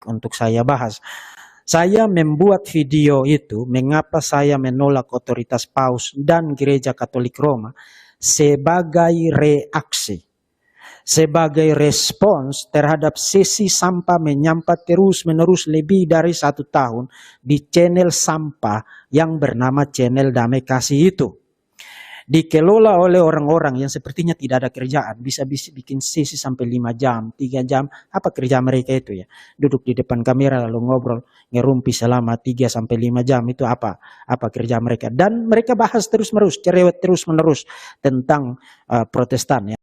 Untuk saya bahas. Saya membuat video itu mengapa saya menolak otoritas Paus dan Gereja Katolik Roma sebagai reaksi, sebagai respons terhadap sesi sampah menyampah terus-menerus lebih dari 1 tahun di channel sampah yang bernama channel Damai Kasih itu. Dikelola oleh orang-orang yang sepertinya tidak ada kerjaan, bisa bikin sesi sampai 5 jam, 3 jam. Apa kerja mereka itu ya? Duduk di depan kamera lalu ngobrol, ngerumpi selama 3 sampai 5 jam, itu apa kerja mereka? Dan mereka bahas terus-menerus, cerewet terus-menerus tentang Protestan ya.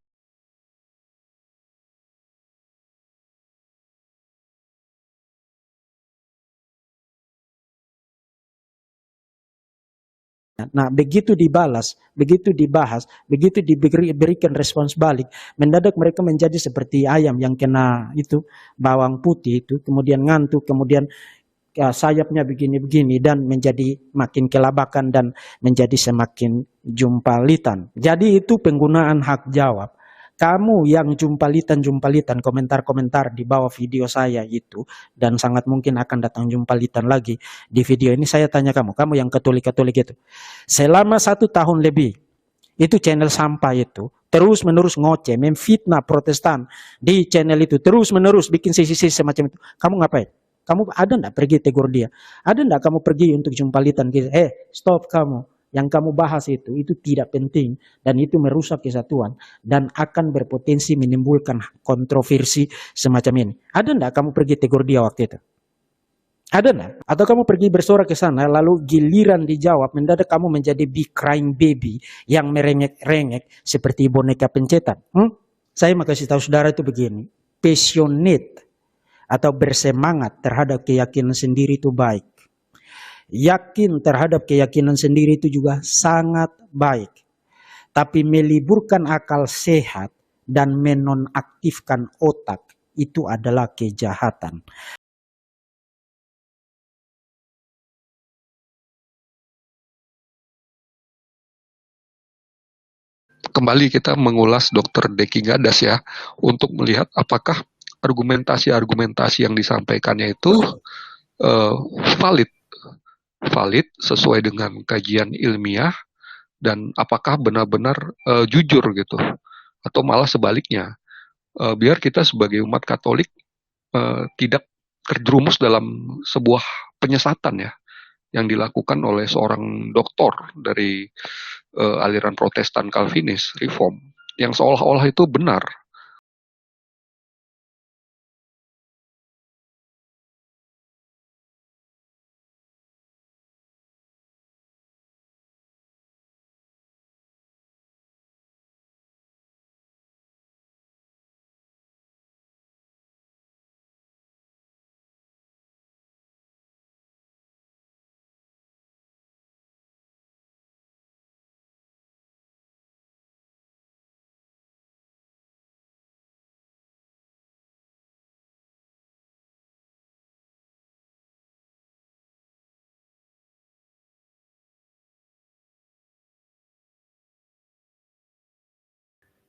Nah, begitu dibalas, begitu dibahas, begitu diberikan respons balik, mendadak mereka menjadi seperti ayam yang kena itu bawang putih itu, kemudian ngantuk, kemudian sayapnya begini-begini dan menjadi makin kelabakan dan menjadi semakin jumpalitan. Jadi itu penggunaan hak jawab. Kamu yang jumpalitan, komentar-komentar di bawah video saya itu, dan sangat mungkin akan datang jumpalitan lagi di video ini, saya tanya kamu yang Katolik-Katolik itu, selama 1 tahun lebih, itu channel sampah itu, terus menerus ngoceh, memfitnah Protestan di channel itu, terus menerus bikin sisi-sisi semacam itu. Kamu ngapain? Kamu ada enggak pergi tegur dia? Ada enggak kamu pergi untuk jumpalitan? Stop kamu. Yang kamu bahas itu tidak penting dan itu merusak kesatuan dan akan berpotensi menimbulkan kontroversi semacam ini. Ada enggak kamu pergi tegur dia waktu itu? Ada enggak? Atau kamu pergi bersorak ke sana lalu giliran dijawab mendadak kamu menjadi big crying baby yang merengek-rengek seperti boneka pencetan? Saya mau kasih tahu saudara itu begini, passionate atau bersemangat terhadap keyakinan sendiri itu baik. Yakin terhadap keyakinan sendiri itu juga sangat baik. Tapi meliburkan akal sehat dan menonaktifkan otak itu adalah kejahatan. Kembali kita mengulas Dr. Deki Gadas ya, untuk melihat apakah argumentasi-argumentasi yang disampaikannya itu valid sesuai dengan kajian ilmiah dan apakah benar-benar jujur gitu, atau malah sebaliknya, biar kita sebagai umat Katolik tidak terjerumus dalam sebuah penyesatan ya yang dilakukan oleh seorang doktor dari aliran Protestan Calvinis Reform yang seolah-olah itu benar.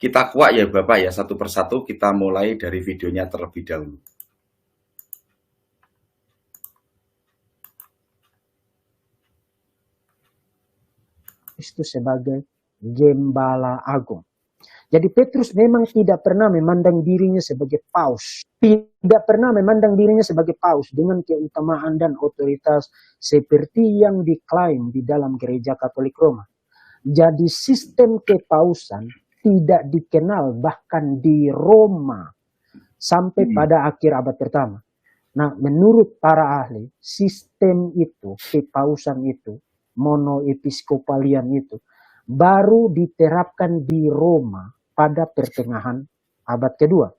kita kuak ya Bapak ya, satu persatu kita mulai dari videonya terlebih dahulu. Kristus sebagai Gembala Agung. Jadi Petrus memang tidak pernah memandang dirinya sebagai paus. Tidak pernah memandang dirinya sebagai paus dengan keutamaan dan otoritas seperti yang diklaim di dalam gereja Katolik Roma. Jadi sistem kepausan tidak dikenal bahkan di Roma sampai pada akhir abad pertama. Nah, menurut para ahli, sistem itu, kepausan itu, monoepiskopalian itu, baru diterapkan di Roma pada pertengahan abad kedua.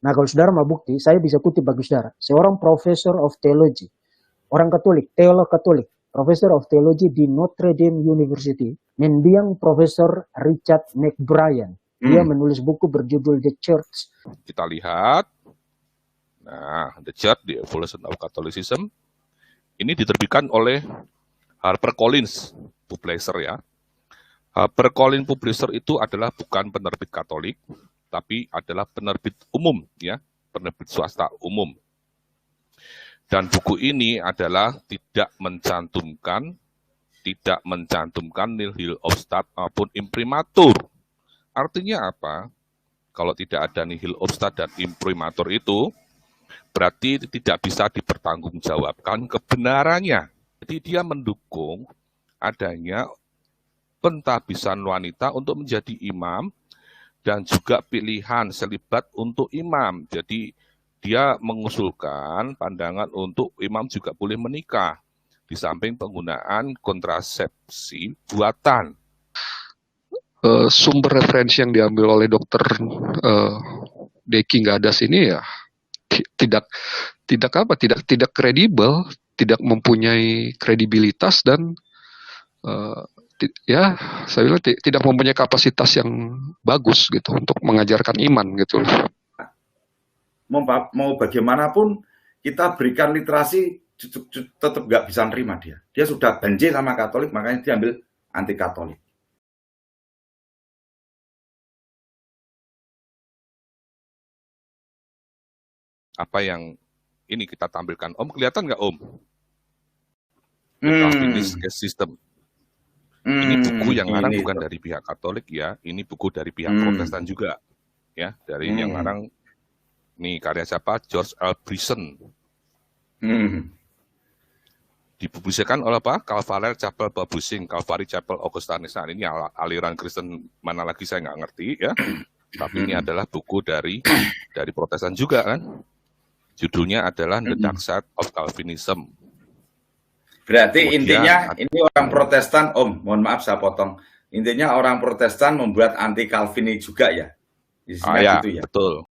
Nah, kalau saudara mau bukti, saya bisa kutip bagi saudara. Seorang profesor of theology, orang Katolik, teolog Katolik, professor of theology di Notre Dame University, mendiang Profesor Richard McBrien. Dia menulis buku berjudul The Church. Kita lihat, nah, The Church, The Evolution of Catholicism, ini diterbitkan oleh HarperCollins Publisher ya. HarperCollins Publisher itu adalah bukan penerbit Katolik, tapi adalah penerbit umum ya, penerbit swasta umum. Dan buku ini adalah tidak mencantumkan nihil obstat maupun imprimatur. Artinya apa? Kalau tidak ada nihil obstat dan imprimatur itu, berarti tidak bisa dipertanggungjawabkan kebenarannya. Jadi dia mendukung adanya pentahbisan wanita untuk menjadi imam, dan juga pilihan selibat untuk imam. Jadi dia mengusulkan pandangan untuk imam juga boleh menikah, di samping penggunaan kontrasepsi buatan. Sumber referensi yang diambil oleh Dr. Deki Gadas ini ya tidak kredibel, tidak mempunyai kredibilitas dan ya saya bilang tidak mempunyai kapasitas yang bagus gitu untuk mengajarkan iman gitu. Mau bagaimanapun kita berikan literasi tetap nggak bisa nerima dia. Dia sudah benci sama Katolik, makanya dia ambil anti Katolik. Apa yang ini kita tampilkan, Om, kelihatan nggak Om? Calvinist Case System. Ini buku yang ngarang bukan dari pihak Katolik ya, ini buku dari pihak Protestan juga, ya, dari yang ngarang, nih karya siapa? George L. Bryson. Dipublikasikan oleh apa? Calvary Chapel Publishing, Calvary Chapel Augustanus. Nah, ini aliran Kristen mana lagi saya nggak ngerti ya, tapi ini adalah buku dari Protestan juga kan. Judulnya adalah The Dark Side of Calvinism. Berarti kemudian, intinya ini orang Protestan, Om, mohon maaf saya potong. Intinya orang Protestan membuat anti Calvini juga ya? Ya, gitu ya? Betul.